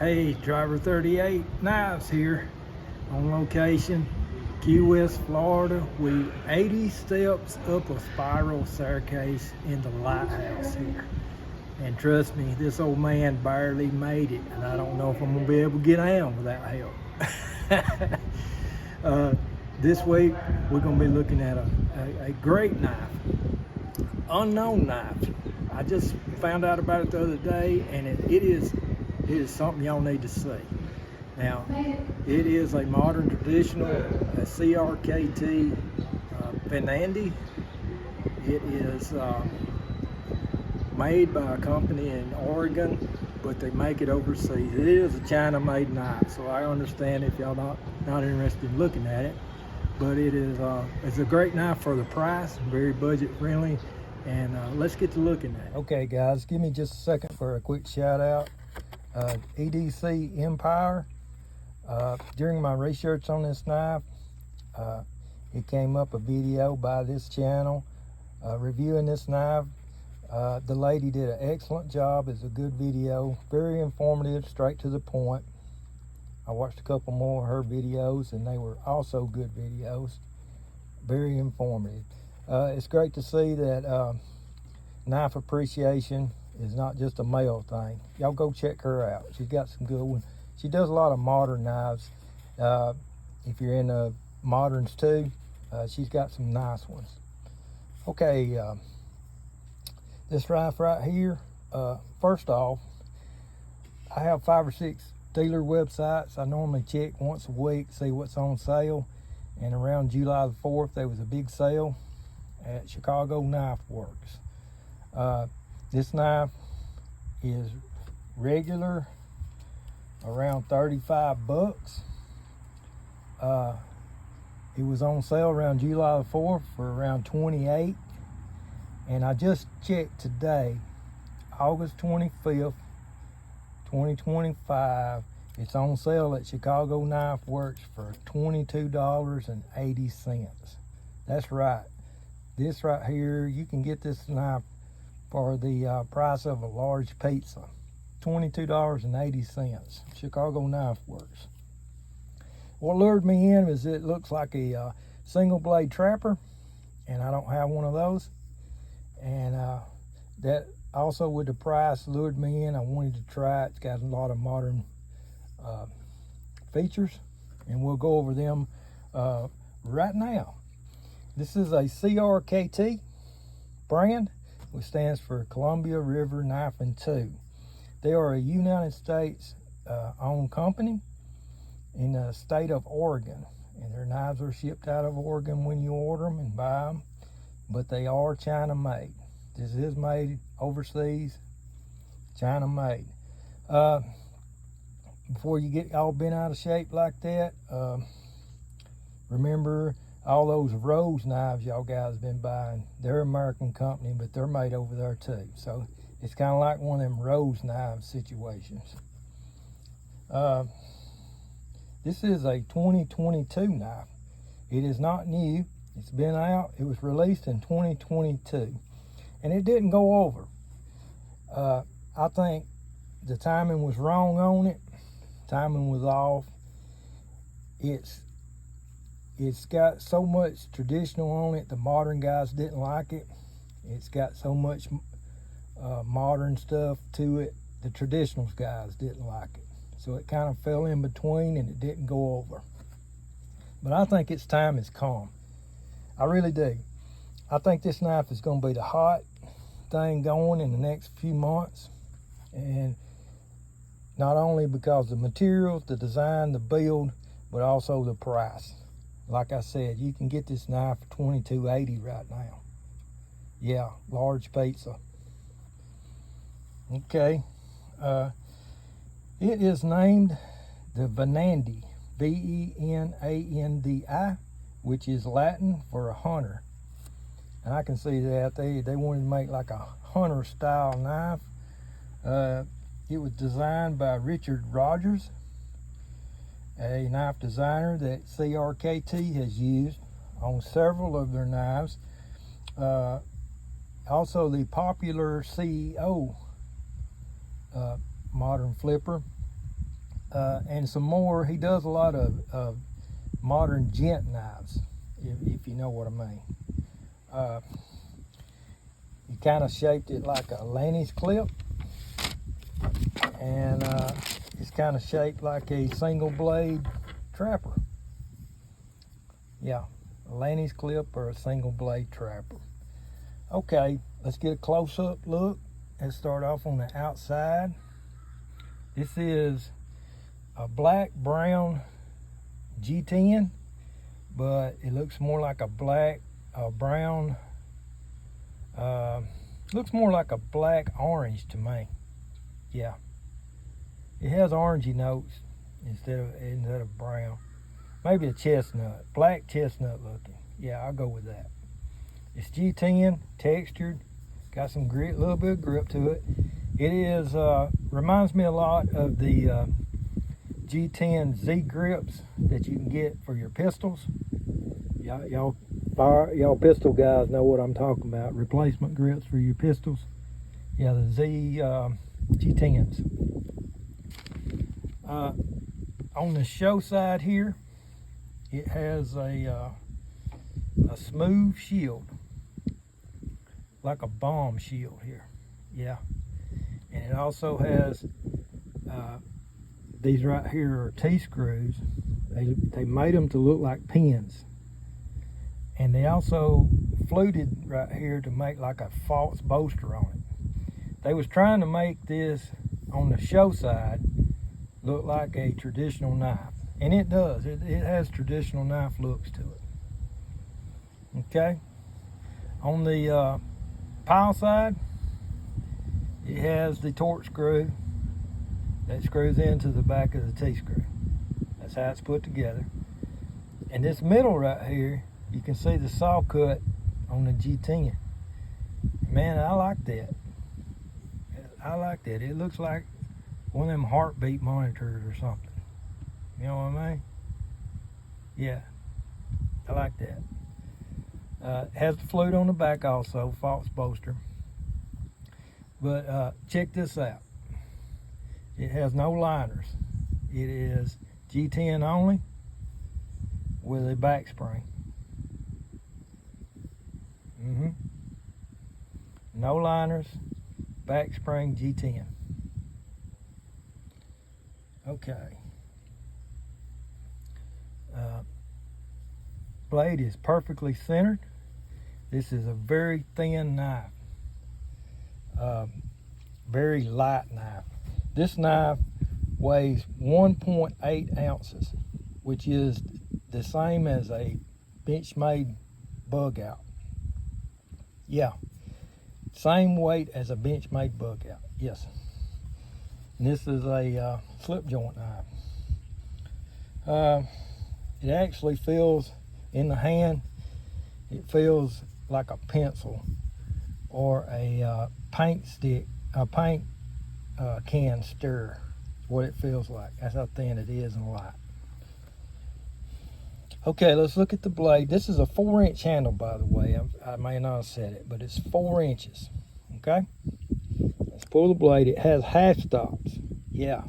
Hey, Driver 38 Knives here on location, Key West, Florida. We 80 steps up a spiral staircase in the lighthouse here. And trust me, this old man barely made it, and I don't know if I'm gonna be able to get down without help. This week, we're gonna be looking at a great knife, unknown knife. I just found out about it the other day, and it is something y'all need to see. Now, it is a modern traditional, a CRKT Venandi. It is made by a company in Oregon, but they make it overseas. It is a China-made knife, so I understand if y'all not interested in looking at it. But it is it's a great knife for the price, very budget friendly, and let's get to looking at it. Okay, guys, give me just a second for a quick shout out. EDC Empire. During my research on this knife, it came up a video by this channel reviewing this knife. The lady did an excellent job. It's a good video, very informative, straight to the point. I watched a couple more of her videos, and they were also good videos, very informative. It's great to see that knife appreciation is not just a male thing. Y'all go check her out. She's got some good ones. She does a lot of modern knives. If you're into moderns too, she's got some nice ones. Okay, this knife right here, first off, I have 5 or 6 dealer websites. I normally check once a week, see what's on sale. And around July the 4th, there was a big sale at Chicago Knife Works. This knife is regular, around 35 bucks. It was on sale around July the 4th for around 28. And I just checked today, August 25th, 2025. It's on sale at Chicago Knife Works for $22.80. That's right. This right here, you can get this knife for the price of a large pizza. $22.80, Chicago Knife Works. What lured me in is it looks like a single blade trapper, and I don't have one of those. And that also with the price lured me in. I wanted to try it. It's got a lot of modern features, and we'll go over them right now. This is a CRKT brand, which stands for Columbia River Knife and Tube. They are a United States owned company in the state of Oregon, and their knives are shipped out of Oregon when you order them and buy them, but they are China made. This is made overseas, China made. Before you get all bent out of shape like that, remember all those Rose knives y'all guys been buying. They're American company, but they're made over there too. So it's kind of like one of them Rose knife situations. This is a 2022 knife. It is not new. It's been out. It was released in 2022, and it didn't go over. I think the timing was wrong on it. Timing was off. It's got so much traditional on it, the modern guys didn't like it. It's got so much modern stuff to it, the traditional guys didn't like it. So it kind of fell in between, and it didn't go over. But I think its time has come. I really do. I think this knife is going to be the hot thing going in the next few months. And not only because of the materials, the design, the build, but also the price. Like I said, you can get this knife for $22.80 right now. Yeah, large pizza. Okay. It is named the Venandi, V-E-N-A-N-D-I, which is Latin for a hunter. And I can see that they wanted to make like a hunter style knife. It was designed by Richard Rogers, a knife designer that CRKT has used on several of their knives. Also the popular CEO modern flipper and some more. He does a lot of modern gent knives, if you know what I mean. He kind of shaped it like a Lanny's clip, and it's kind of shaped like a single blade trapper. Yeah, a Lanny's clip or a single blade trapper. Okay, let's get a close-up look. Let's start off on the outside. This is a black brown G10, but it looks more like a black brown. Looks more like a black orange to me. Yeah, it has orangey notes instead of brown. Maybe a chestnut, black chestnut looking. Yeah, I'll go with that. It's G10, textured, got some grip, little bit of grip to it. It is reminds me a lot of the G10 Z grips that you can get for your pistols. Y'all pistol guys know what I'm talking about. Replacement grips for your pistols. Yeah, the Z G10s. On the show side here, it has a smooth shield, like a bomb shield here. Yeah, and it also has these right here are T-screws. They made them to look like pins, and they also fluted right here to make like a false bolster on it. They was trying to make this on the show side look like a traditional knife, and it does. It has traditional knife looks to it. Okay, on the pile side, it has the torque screw that screws into the back of the T-screw. That's how it's put together. And this middle right here, you can see the saw cut on the G10. Man, I like that. I like that. It looks like one of them heartbeat monitors or something. You know what I mean? Yeah, I like that. It has the flute on the back also, false bolster. But check this out. It has no liners. It is G10 only with a back spring. No liners, back spring G10. Okay. Blade is perfectly centered. This is a very thin knife. Very light knife. This knife weighs 1.8 ounces, which is the same as a Benchmade bug out. Yeah, same weight as a Benchmade bug out. Yes. And this is a slip joint knife. It actually feels in the hand. It feels like a pencil or a paint stick, a paint can stir. What it feels like. That's how thin it is in light. Okay, let's look at the blade. This is a 4-inch handle, by the way. I may not have said it, but it's 4 inches. Okay, let's pull the blade. It has half stops. Yeah,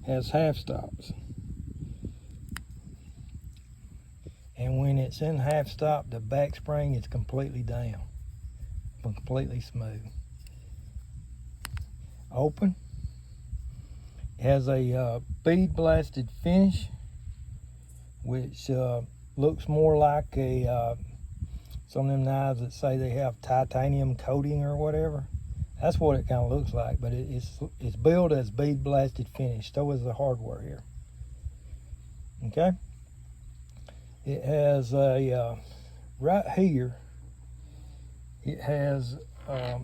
has half stops. And when it's in half stop, the back spring is completely down, completely smooth. Open. It has a bead blasted finish, which looks more like a some of them knives that say they have titanium coating or whatever. That's what it kind of looks like, but it's billed as bead blasted finish. So is the hardware here. Okay. It has a right here. It has a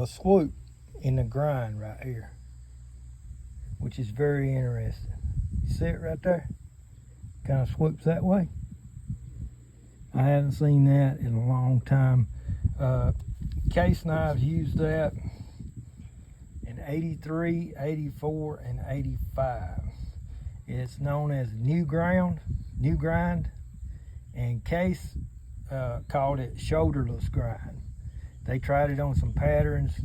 swoop in the grind right here, which is very interesting. You see it right there? Kind of swoops that way. I haven't seen that in a long time. Case knives use that in 83, 84, and 85. It's known as new grind, and Case called it shoulderless grind. They tried it on some patterns,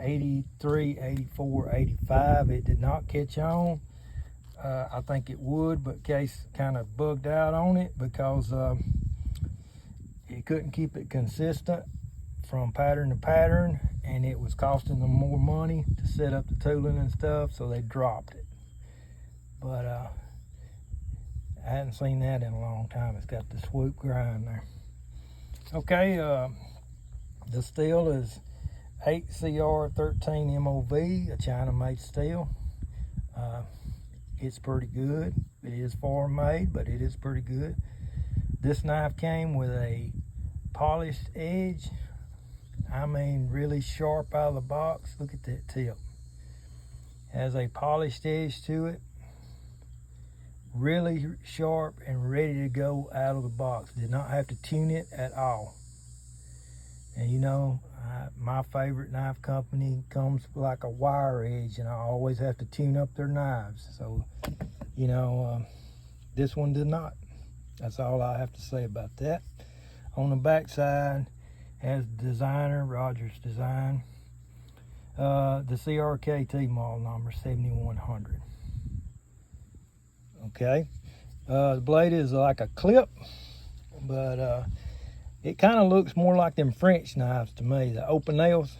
83, 84, 85. It did not catch on. I think it would, but Case kind of bugged out on it because he couldn't keep it consistent from pattern to pattern, and it was costing them more money to set up the tooling and stuff, so they dropped it. But I hadn't seen that in a long time. It's got the swoop grind there. Okay, the steel is 8CR13 MOV, a China-made steel. It's pretty good. It is foreign made, but it is pretty good. This knife came with a polished edge. I mean, really sharp out of the box. Look at that tip. Has a polished edge to it. Really sharp and ready to go out of the box. Did not have to tune it at all. And you know, my favorite knife company comes like a wire edge, and I always have to tune up their knives. So, you know, this one did not. That's all I have to say about that. On the back side has designer, Rogers design, the CRKT model number 7100. Okay, the blade is like a clip, but it kind of looks more like them French knives to me. The open nails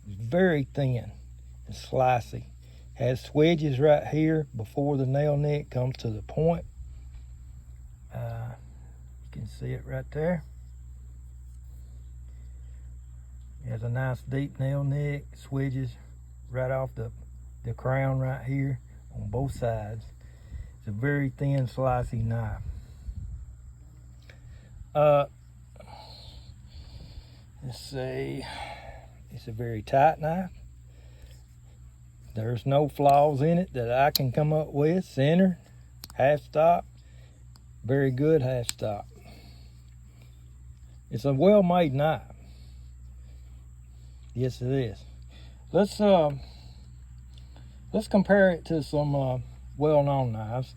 is very thin and slicey. Has swedges right here before the nail neck comes to the point. You can see it right there. It has a nice deep nail neck, swedges right off the crown right here on both sides. It's a very thin, slicey knife. Let's see, it's a very tight knife. There's no flaws in it that I can come up with. Center, half stop, very good half stop. It's a well-made knife. Yes, it is. Let's compare it to some well-known knives.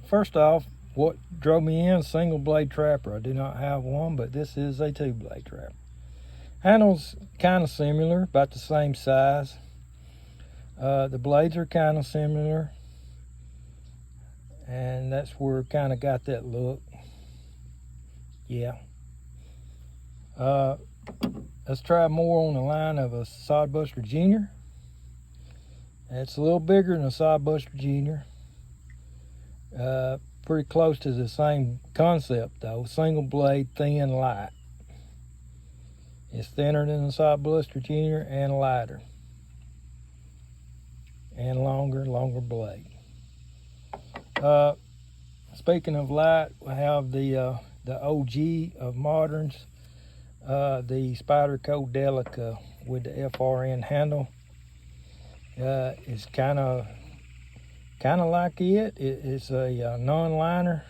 First off, what drove me in, single blade trapper. I do not have one, but this is a 2-blade trapper. Handle's kind of similar, about the same size. The blades are kind of similar, and that's where it kind of got that look. Yeah. Let's try more on the line of a Sodbuster Junior. It's a little bigger than a Sodbuster Junior. Pretty close to the same concept though. Single blade, thin, light. It's thinner than the Sodbuster Junior and lighter. And longer blade. Speaking of light, we have the OG of moderns, the Spyderco Delica with the FRN handle. It's kind of like it. It's a non-liner,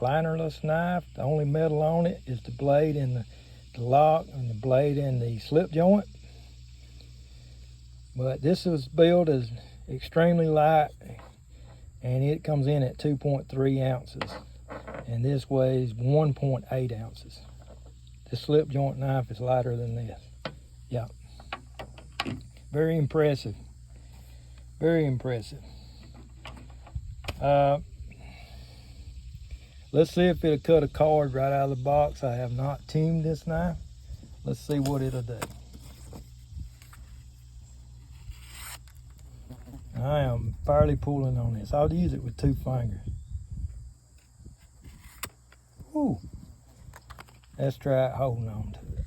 linerless knife. The only metal on it is the blade and the lock, and the blade and the slip joint. But this was billed as extremely light, and it comes in at 2.3 ounces, and this weighs 1.8 ounces. The slip joint knife is lighter than this. Yeah, very impressive. Very impressive. Let's see if it'll cut a card right out of the box. I have not tuned this knife. Let's see what it'll do. I am fairly pulling on this. I'll use it with 2 fingers. Ooh. Let's try holding on to it.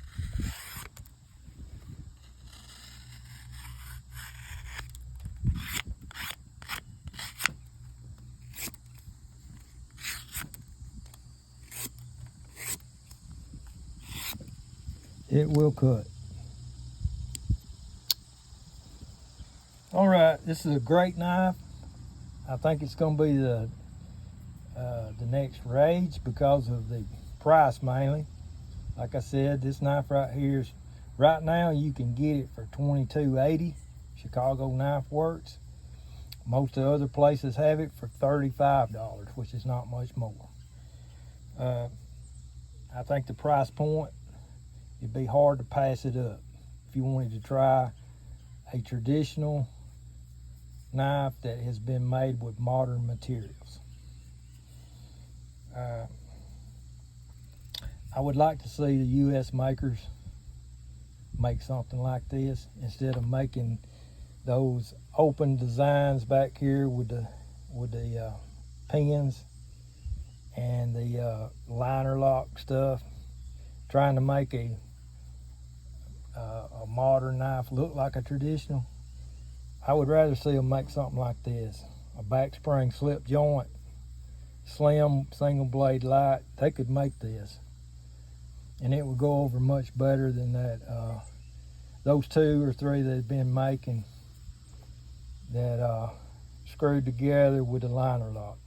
It will cut. All right, this is a great knife. I think it's going to be the next rage because of the price mainly. Like I said, this knife right here is, right now you can get it for $22.80. Chicago Knife Works. Most of the other places have it for $35, which is not much more. I think the price point, it'd be hard to pass it up. If you wanted to try a traditional knife that has been made with modern materials. I would like to see the U.S. makers make something like this instead of making those open designs back here with the pins and the liner lock stuff, trying to make a modern knife look like a traditional. I would rather see them make something like this, a back spring slip joint, slim single blade light. They could make this and it would go over much better than that those 2 or 3 they've been making that screwed together with a liner lock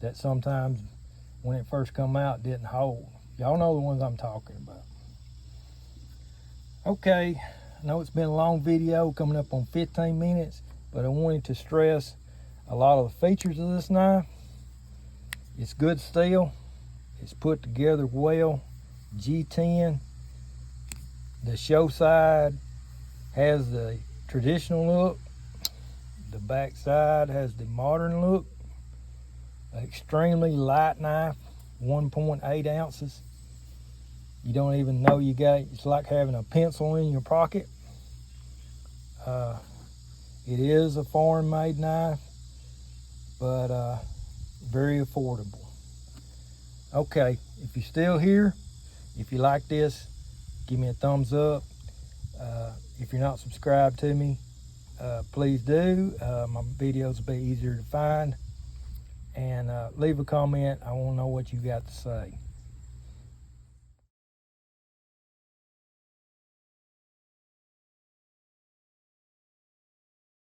that sometimes when it first come out didn't hold. Y'all know the ones I'm talking about. Okay, I know it's been a long video, coming up on 15 minutes, but I wanted to stress a lot of the features of this knife. It's good steel, it's put together well, G10. The show side has the traditional look, the back side has the modern look. Extremely light knife, 1.8 ounces. You don't even know you got it. It's like having a pencil in your pocket. It is a foreign made knife, but very affordable. Okay, if you're still here, if you like this, give me a thumbs up. If you're not subscribed to me, please do. My videos will be easier to find. And leave a comment. I want to know what you got to say.